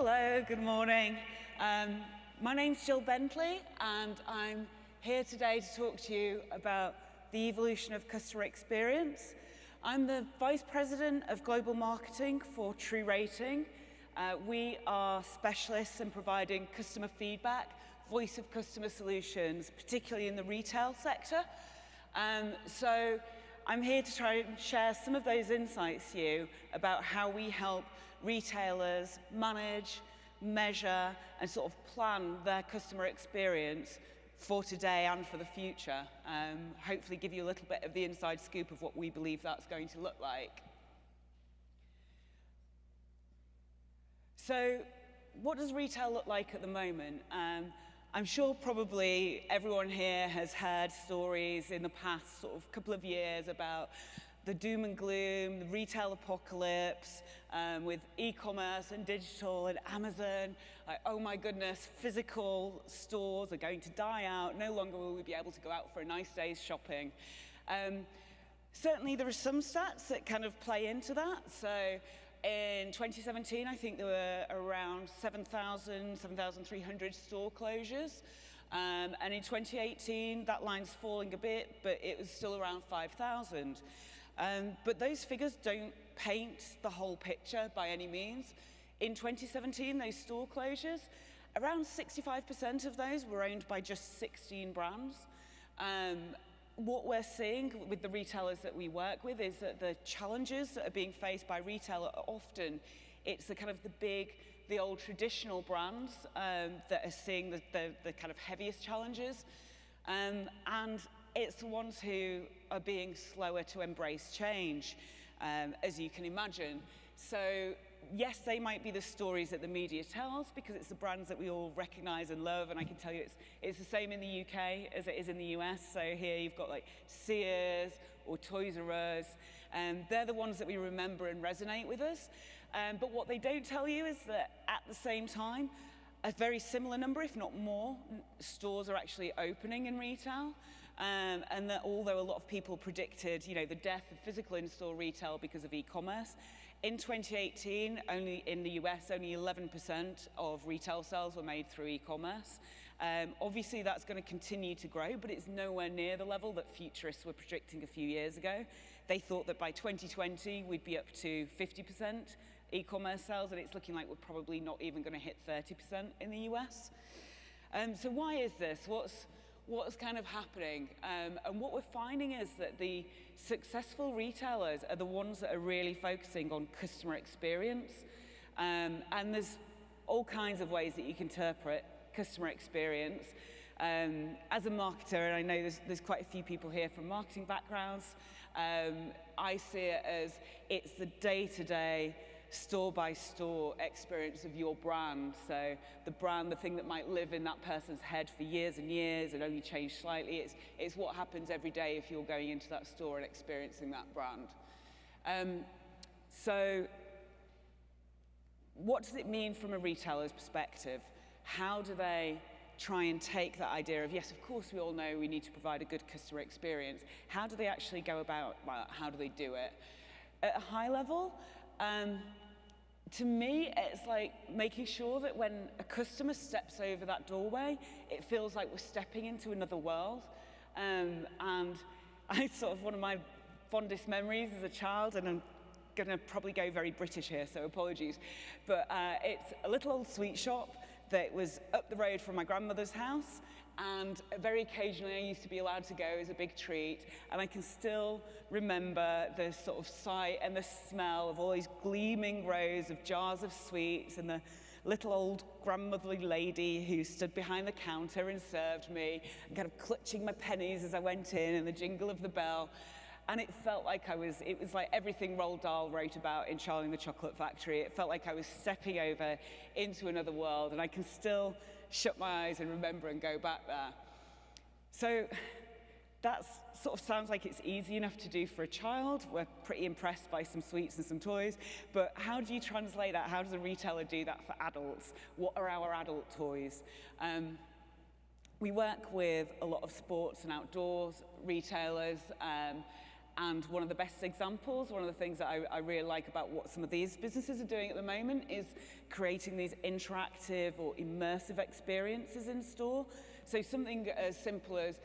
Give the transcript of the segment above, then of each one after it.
Hello, good morning. My name's Jill Bentley, and I'm here today to talk to you about the evolution of customer experience. I'm the Vice President of Global Marketing for TruRating. We are specialists in providing customer feedback, voice of customer solutions, particularly in the retail sector. So I'm here to try and share some of those insights to you about how we help retailers manage, measure, and sort of plan their customer experience for today and for the future. Hopefully give you a little bit of the inside scoop of what we believe that's going to look like. So what does retail look like at the moment? I'm sure probably everyone here has heard stories in the past sort of couple of years about the doom and gloom, the retail apocalypse, with e-commerce and digital and Amazon. Like, oh my goodness, physical stores are going to die out. No longer will we be able to go out for a nice day's shopping. Certainly there are some stats that kind of play into that. So in 2017, I think there were around 7,300 store closures. And in 2018, that line's falling a bit, but it was still around 5,000. But those figures don't paint the whole picture by any means. In 2017, those store closures, around 65% of those were owned by just 16 brands. What we're seeing with the retailers that we work with is that the challenges that are being faced by retail are often, it's the kind of the old traditional brands that are seeing the kind of heaviest challenges. And it's the ones who are being slower to embrace change, as you can imagine. So yes, they might be the stories that the media tells because it's the brands that we all recognize and love, and I can tell you it's the same in the UK as it is in the US. So here you've got like Sears or Toys R Us, and they're the ones that we remember and resonate with us. But what they don't tell you is that at the same time, a very similar number, if not more, stores are actually opening in retail. And that although a lot of people predicted, the death of physical in-store retail because of e-commerce, in 2018, only in the US, only 11% of retail sales were made through e-commerce. Obviously, that's going to continue to grow, but it's nowhere near the level that futurists were predicting a few years ago. They thought that by 2020, we'd be up to 50% e-commerce sales, and it's looking like we're probably not even going to hit 30% in the US. So why is this? What's kind of happening? And what we're finding is that the successful retailers are the ones that are really focusing on customer experience. And there's all kinds of ways that you can interpret customer experience. As a marketer, and I know there's quite a few people here from marketing backgrounds, I see it as it's the day-to-day, store-by-store experience of your brand. So the brand, the thing that might live in that person's head for years and years and only change slightly, it's what happens every day if you're going into that store and experiencing that brand. So what does it mean from a retailer's perspective? How do they try and take that idea of, yes, of course we all know we need to provide a good customer experience. How do they actually go about that? How do they do it? At a high level, to me, it's like making sure that when a customer steps over that doorway, it feels like we're stepping into another world. And I sort of, one of my fondest memories as a child, and I'm going to probably go very British here, so apologies, but it's a little old sweet shop that was up the road from my grandmother's house, and very occasionally I used to be allowed to go as a big treat, and I can still remember the sort of sight and the smell of all these gleaming rows of jars of sweets and the little old grandmotherly lady who stood behind the counter and served me, and kind of clutching my pennies as I went in, and the jingle of the bell. And it felt like it was like everything Roald Dahl wrote about in Charlie and the Chocolate Factory. It felt like I was stepping over into another world, and I can still shut my eyes and remember and go back there. So that sort of sounds like it's easy enough to do for a child. We're pretty impressed by some sweets and some toys, but how do you translate that? How does a retailer do that for adults? What are our adult toys? We work with a lot of sports and outdoors retailers, And one of the best examples, one of the things that I really like about what some of these businesses are doing at the moment is creating these interactive or immersive experiences in store. So something as simple as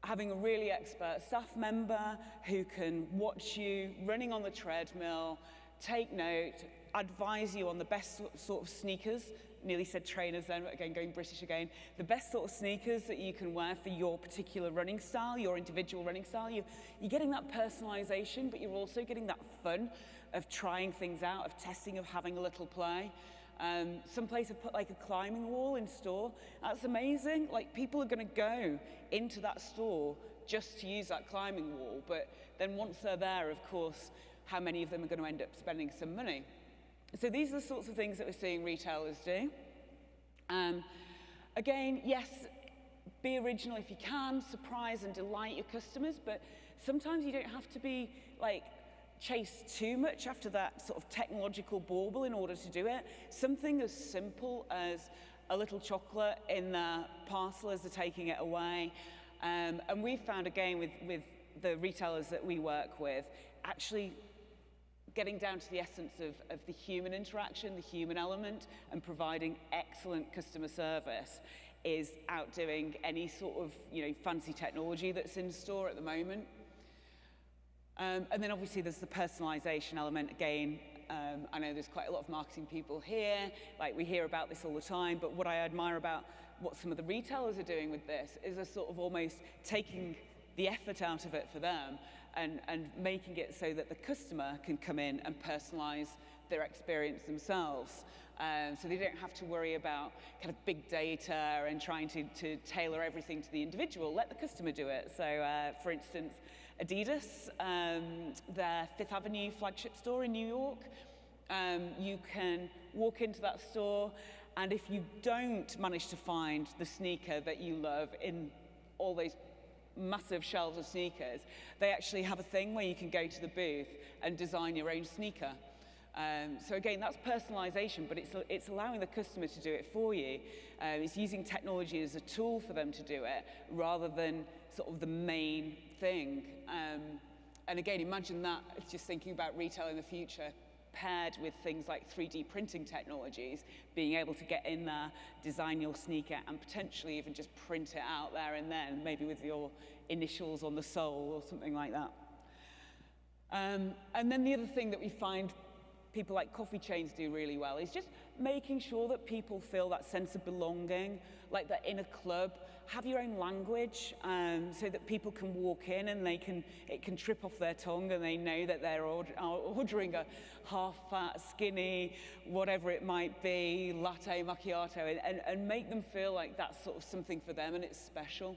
having a really expert staff member who can watch you running on the treadmill, take note, advise you on the best sort of sneakers, nearly said trainers then, again, going British again, the best sort of sneakers that you can wear for your particular running style, your individual running style. You're getting that personalization, but you're also getting that fun of trying things out, of testing, of having a little play. Some place have put like a climbing wall in store. That's amazing. Like, people are going to go into that store just to use that climbing wall, but then once they're there, of course, how many of them are going to end up spending some money? So these are the sorts of things that we're seeing retailers do. Again, yes, be original if you can, surprise and delight your customers, but sometimes you don't have to be like chase too much after that sort of technological bauble in order to do it. Something as simple as a little chocolate in the parcel as they're taking it away. And we've found, again, with the retailers that we work with, actually getting down to the essence of the human interaction, the human element, and providing excellent customer service is outdoing any sort of, fancy technology that's in store at the moment. And then obviously there's the personalization element again. I know there's quite a lot of marketing people here, like we hear about this all the time, but what I admire about what some of the retailers are doing with this is a sort of almost taking the effort out of it for them and making it so that the customer can come in and personalize their experience themselves. So they don't have to worry about kind of big data and trying to tailor everything to the individual. Let the customer do it. So for instance, Adidas, their Fifth Avenue flagship store in New York, you can walk into that store, and if you don't manage to find the sneaker that you love in all those massive shelves of sneakers, they actually have a thing where you can go to the booth and design your own sneaker. So again, that's personalization, but it's allowing the customer to do it for you. It's using technology as a tool for them to do it, rather than sort of the main thing. And again, imagine that, just thinking about retail in the future, paired with things like 3D printing technologies, being able to get in there, design your sneaker, and potentially even just print it out there and then, maybe with your initials on the sole or something like that. And then the other thing that we find people like coffee chains do really well is just making sure that people feel that sense of belonging, like they're in a club. Have your own language, so that people can walk in and it can trip off their tongue and they know that they're ordering a half-fat, skinny, whatever it might be, latte, macchiato, and make them feel like that's sort of something for them and it's special.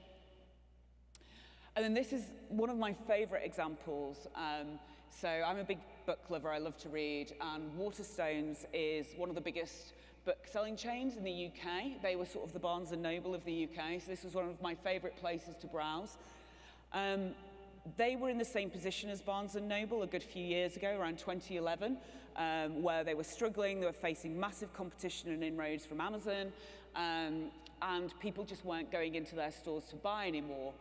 And then this is one of my favorite examples. So I'm a big book lover, I love to read, and Waterstones is one of the biggest book-selling chains in the UK. They were sort of the Barnes & Noble of the UK, so this was one of my favorite places to browse. They were in the same position as Barnes & Noble a good few years ago, around 2011, where they were struggling, they were facing massive competition and inroads from Amazon, and people just weren't going into their stores to buy anymore.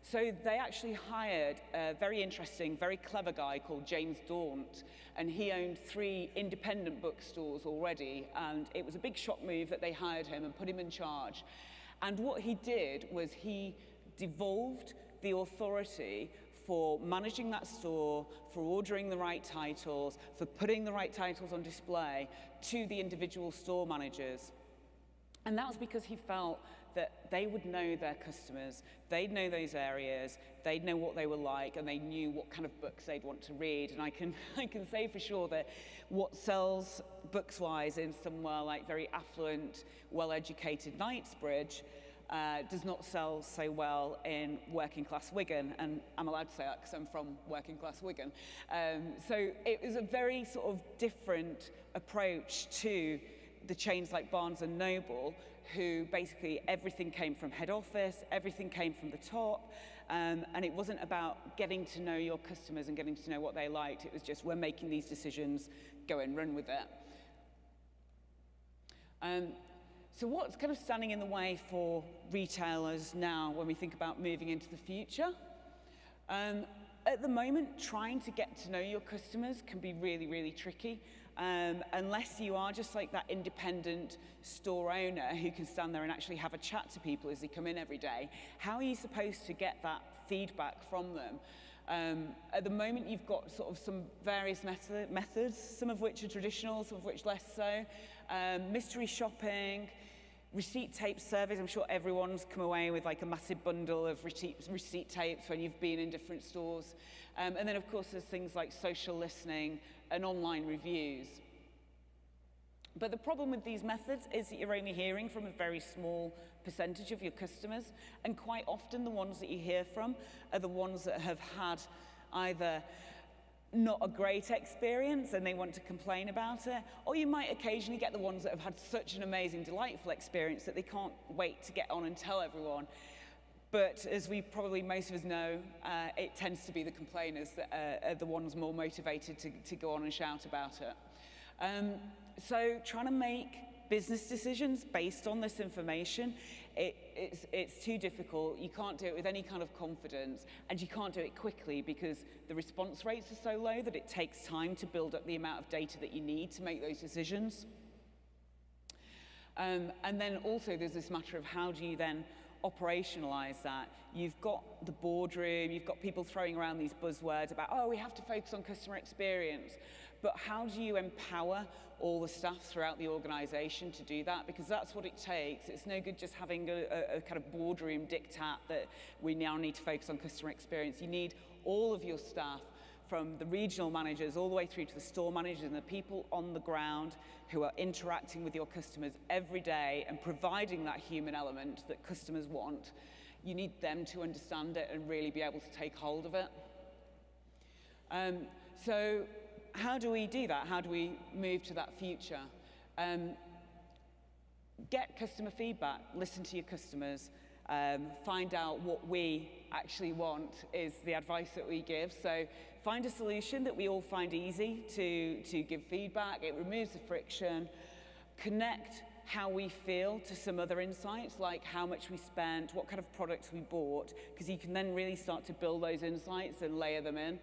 So they actually hired a very interesting, very clever guy called James Daunt, and he owned 3 independent bookstores already, and it was a big shock move that they hired him and put him in charge. And what he did was he devolved the authority for managing that store, for ordering the right titles, for putting the right titles on display to the individual store managers. And that was because he felt that they would know their customers, they'd know those areas, they'd know what they were like, and they knew what kind of books they'd want to read. And I can say for sure that what sells books-wise in somewhere like very affluent, well-educated Knightsbridge does not sell so well in working-class Wigan, and I'm allowed to say that because I'm from working-class Wigan. So it was a very sort of different approach to the chains like Barnes & Noble, who basically everything came from head office, everything came from the top, and it wasn't about getting to know your customers and getting to know what they liked. It was just, we're making these decisions, go and run with it. So what's kind of standing in the way for retailers now when we think about moving into the future? At the moment, trying to get to know your customers can be really, really tricky. Unless you are just like that independent store owner who can stand there and actually have a chat to people as they come in every day, how are you supposed to get that feedback from them? At the moment, you've got sort of some various methods, some of which are traditional, some of which less so. Mystery shopping, receipt tape surveys. I'm sure everyone's come away with like a massive bundle of receipt tapes when you've been in different stores. And then, of course, there's things like social listening and online reviews. But the problem with these methods is that you're only hearing from a very small percentage of your customers, and quite often the ones that you hear from are the ones that have had either not a great experience and they want to complain about it, or you might occasionally get the ones that have had such an amazing, delightful experience that they can't wait to get on and tell everyone. But as we probably most of us know, it tends to be the complainers that are the ones more motivated to go on and shout about it. So trying to make business decisions based on this information, it's too difficult. You can't do it with any kind of confidence, and you can't do it quickly because the response rates are so low that it takes time to build up the amount of data that you need to make those decisions. And then also there's this matter of how do you then operationalize that. You've got the boardroom, you've got people throwing around these buzzwords about, oh, we have to focus on customer experience. But how do you empower all the staff throughout the organization to do that? Because that's what it takes. It's no good just having a kind of boardroom diktat that we now need to focus on customer experience. You need all of your staff, from the regional managers all the way through to the store managers and the people on the ground who are interacting with your customers every day and providing that human element that customers want. You need them to understand it and really be able to take hold of it. So how do we do that? How do we move to that future? Get customer feedback, listen to your customers, find out what we actually want is the advice that we give. So find a solution that we all find easy to give feedback. It removes the friction. Connect how we feel to some other insights, like how much we spent, what kind of products we bought, because you can then really start to build those insights and layer them in.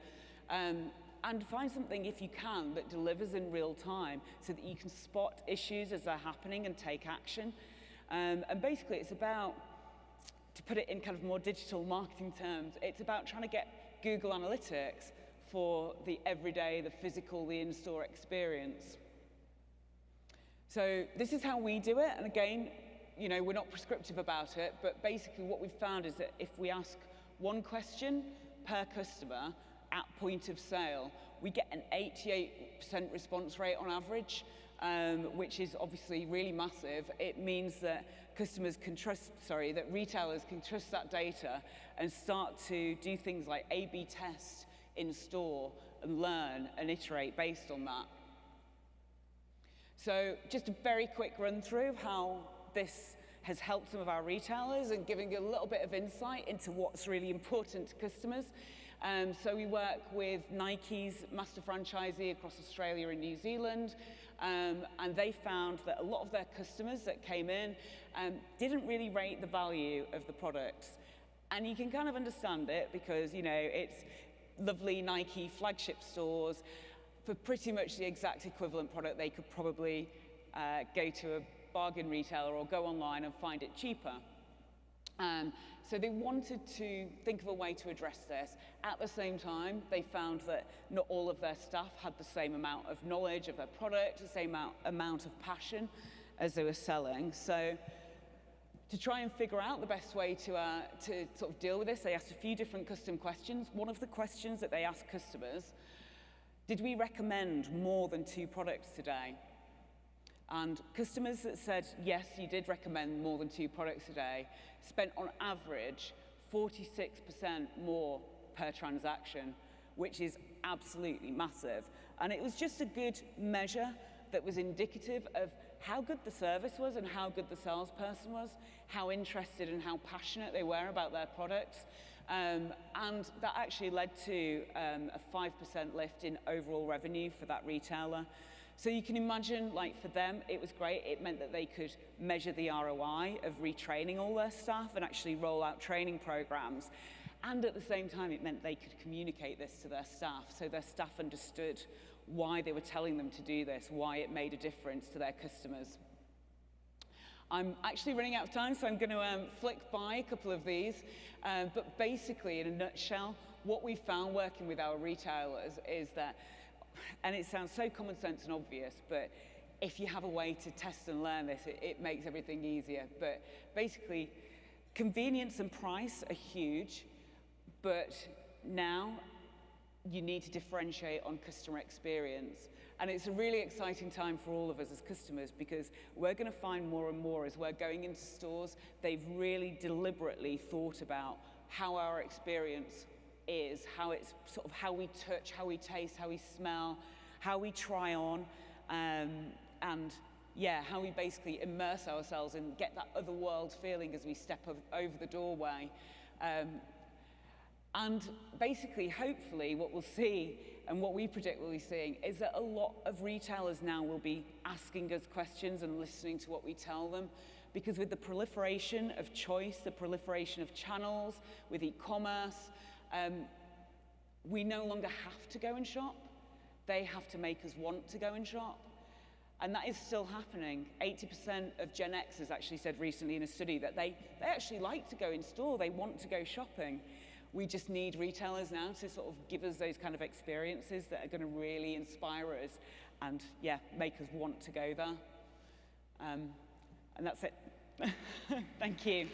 And find something, if you can, that delivers in real time so that you can spot issues as they're happening and take action. And basically, it's about, to put it in kind of more digital marketing terms, it's about trying to get Google Analytics for the everyday, the physical, the in-store experience. So this is how we do it. And again, you know, we're not prescriptive about it, but basically what we've found is that if we ask one question per customer at point of sale, we get an 88% response rate on average, which is obviously really massive. It means that customers can trust, that retailers can trust that data and start to do things like A/B test in store and learn and iterate based on that. So just a very quick run through of how this has helped some of our retailers and giving a little bit of insight into what's really important to customers. So we work with Nike's master franchisee across Australia and New Zealand, and they found that a lot of their customers that came in didn't really rate the value of the products. And you can kind of understand it because, you know, it's lovely Nike flagship stores. For pretty much the exact equivalent product, they could probably go to a bargain retailer or go online and find it cheaper. So they wanted to think of a way to address this. At the same time, they found that not all of their staff had the same amount of knowledge of their product, the same amount of passion as they were selling. So to try and figure out the best way to sort of deal with this, they asked a few different custom questions. One of the questions that they asked customers, did we recommend more than 2 products today? And customers that said, yes, you did recommend more than 2 products a day, spent on average 46% more per transaction, which is absolutely massive. And it was just a good measure that was indicative of how good the service was and how good the salesperson was, how interested and how passionate they were about their products. And that actually led to a 5% lift in overall revenue for that retailer. So you can imagine, like, for them, it was great. It meant that they could measure the ROI of retraining all their staff and actually roll out training programs. And at the same time, it meant they could communicate this to their staff, so their staff understood why they were telling them to do this, why it made a difference to their customers. I'm actually running out of time, so I'm going to flick by a couple of these. But basically, in a nutshell, what we found working with our retailers is that, and it sounds so common sense and obvious, but if you have a way to test and learn this, it makes everything easier. But basically, convenience and price are huge, but now you need to differentiate on customer experience. And it's a really exciting time for all of us as customers, because we're going to find more and more as we're going into stores, they've really deliberately thought about how our experience is, how it's sort of how we touch, how we taste, how we smell, how we try on, and yeah, how we basically immerse ourselves and get that other world feeling as we step over the doorway. And basically, hopefully, what we'll see and what we predict we'll be seeing is that a lot of retailers now will be asking us questions and listening to what we tell them. Because with the proliferation of choice, the proliferation of channels, with e-commerce, we no longer have to go and shop. They have to make us want to go and shop. And that is still happening. 80% of Gen Xers actually said recently in a study that they actually like to go in store, they want to go shopping. We just need retailers now to sort of give us those kind of experiences that are going to really inspire us and, yeah, make us want to go there. And that's it. Thank you.